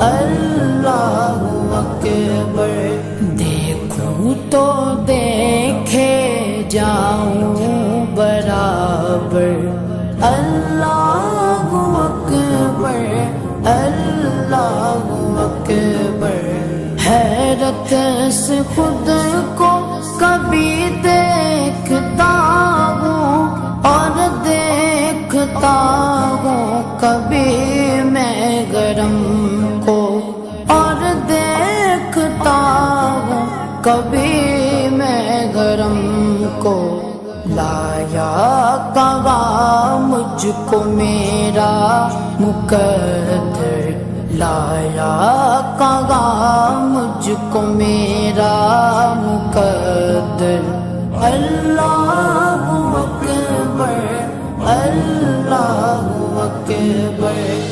اللہ اکبر، دیکھوں تو دیکھے جاؤں برابر، اللہ اکبر اللہ اکبر، حیرت سے خود کو کبھی دیکھتا ہوں اور دیکھتا ہوں کبھی میں گرم کو، اور دیکھتا ہوں کبھی میں گرم کو، لایا کہاں مجھ کو میرا مقدر، لایا کہاں مجھ کو میرا مقدر، اللہ اکبر اللہ اکبر۔